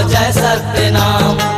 जय सत्यनाम।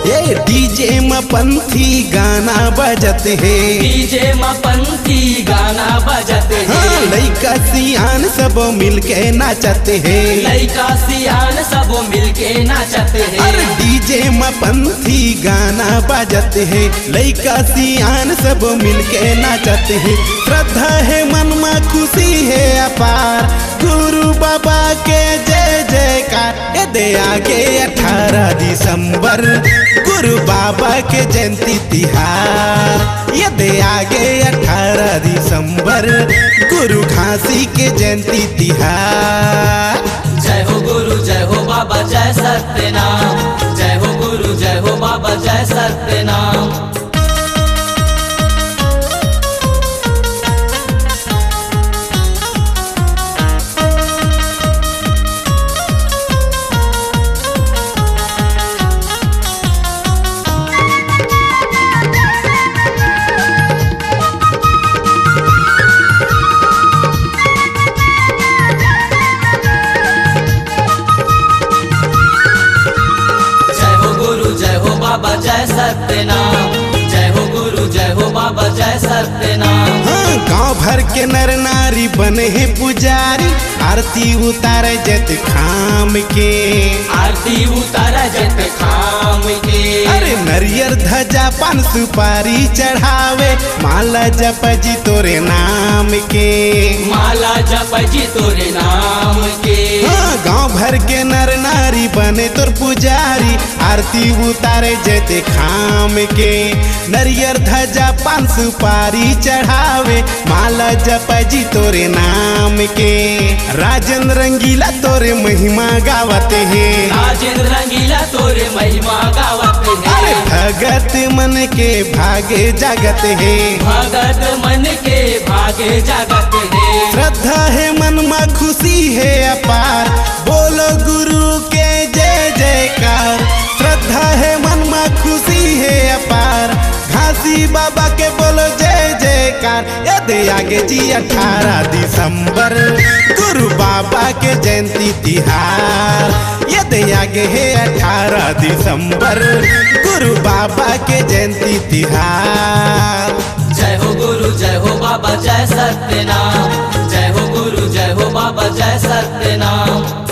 ये डीजे में पंथी गाना बजते है, डीजे में पंथी गाना बजते हाँ, हैं। लइका सियान सब मिलके नाचते है। लइका सियान सब मिलके नाचते अरे हैं। डीजे में पंथी गाना बजते है, लइका सियान सब मिलके नाचते है। श्रद्धा है मन में खुशी है अपार, गुरु बाबा के जय जयकार। ये दे आगे 18 दिसंबर गुरु बाबा के जयंती तिहार। ये दे आगे 18 दिसंबर गुरु घासी के जयंती तिहार। जय हो गुरु जय हो बाबा जय सत्यनाम। जय हो गुरु जय हो बाबा जय सत्यनाम। बाबा जय सत्यनाम। जय हो गुरु जय हो बाबा जय सत्यनाम। हाँ, गांव भर के नर नारी बने हैं पुजारी, आरती उतारे जत खाम के। आरती उतारा जत खाम के। अरे नरियर ध्वजा पान सुपारी चढ़ावे, माला जप जी तोरे नाम के। माला जप जी तोरे नाम के। हाँ, गांव भर के नर नारी बने तोर पुजारी, आरती उतारे जते खाम के। नरियर ध्वजा पान सुपारी चढ़ावे, माला जप जी तोरे नाम के। राजन रंगीला तोरे महिमा गावते हैं। राजेंद्र रंगीला तोरे महिमा गावत अरे है। भगत मन के भागे जागत है। भगत मन के भागे जागत है। श्रद्धा है मन में खुशी है अपार, बोलो गुरु के जय जयकार। श्रद्धा है मन में खुशी है अपार, घासी बाबा के बोलो जय जयकार। ये दे आगे जी 18 दिसंबर गुरु बाबा के जयंती तिहार। ये दे आगे है 18 दिसंबर गुरु बाबा के जयंती तिहार। जय हो गुरु जय हो बाबा जय सत्यनाम। जय हो गुरु जय हो बाबा जय सत्यनाम।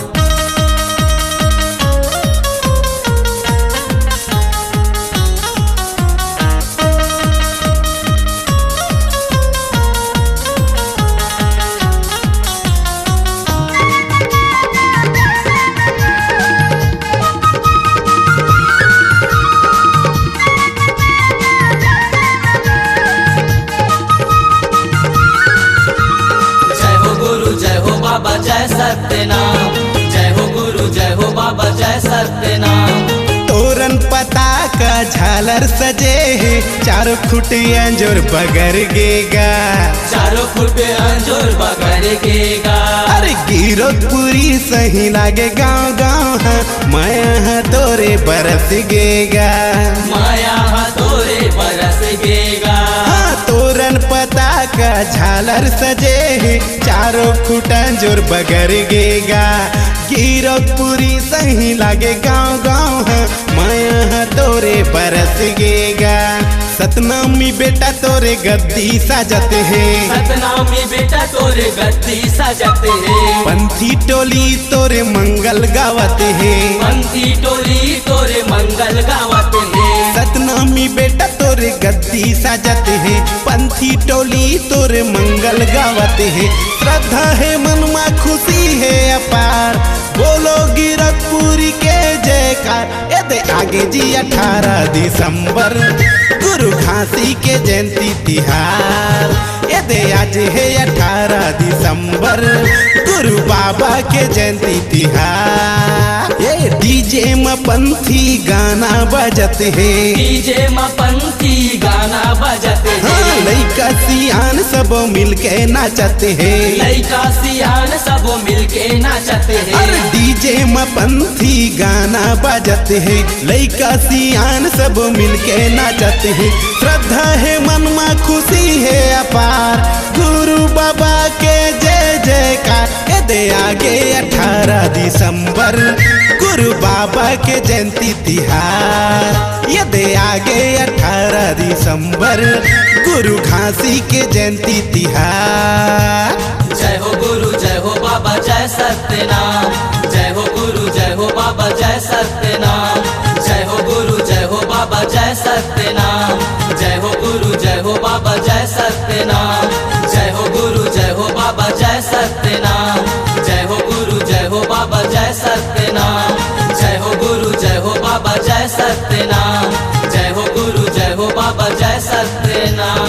बाबा जय सत्यनाम। जय हो गुरु जय हो बाबा जय सत्यनाम। तोरन पता का झालर सजे है, चारों खुटे अंजोर बगर गेगा। चारों फुट अंजोर बगर गेगा। अरे गिरोधपुरी सही लागे गाँव गाँव है, माया तोरे बरस गेगा। माया तोरे बरस गेगा। हाँ, तोरन पता का झालर सजे है, चारों खुटन जोर बगर गेगा। गिरोधपुरी सही लागे गाँव गाँव है, माया तोरे बरस गेगा। सतनामी बेटा तोरे गद्दी साजते हैं। सतनामी बेटा तोरे गद्दी सजते हैं। पंथी टोली तोरे मंगल गावते हैं। पंथी टोली तोरे मंगल गावत है। सतनामी बेटा तोरे गद्दी साजते हैं, पंथी टोली तोरे मंगल गावते हैं। श्रद्धा है मन में खुशी है अपार, बोलो गिरधपुरी के जयकार। ये दे आगे जी 18 दिसंबर गुरु घासी के जयंती तिहार। ये दे आज है 18 दिसंबर गुरु बाबा के जयंती तिहार। ये डीजे में पंथी गाना बजत है। डीजे में पंथी गाना बजते हाँ हैं। लइका सियान सब मिलके नाचते हैं। लइका सियान सब मिलके नाचते अरे हैं। डीजे में पंथी गाना बजते हैं। लइका सियान सब मिलके नाचते हैं। श्रद्धा है मन में खुशी है अपार, गुरु बाबा के जय जयकार। दे आगे 18 दिसंबर गुरु बाबा के जयंती तिहार। ये दे आगे 18 दिसंबर गुरु घासी के जयंती तिहार। जय हो गुरु जय हो बाबा जय सत्यनाम। जय हो गुरु जय हो बाबा जय सत्यनाम। जय हो गुरु जय हो बाबा जय सत्यनाम। जय हो गुरु जय हो बाबा जय सत्यनाम। जय हो गुरु जय हो बाबा जय सत्यनाम। जय हो गुरु जय हो बाबा जय सत्यनाम। जय हो गुरु जय हो बाबा जय सत्यनाम। जय हो गुरु जय हो बाबा जय सत्यनाम।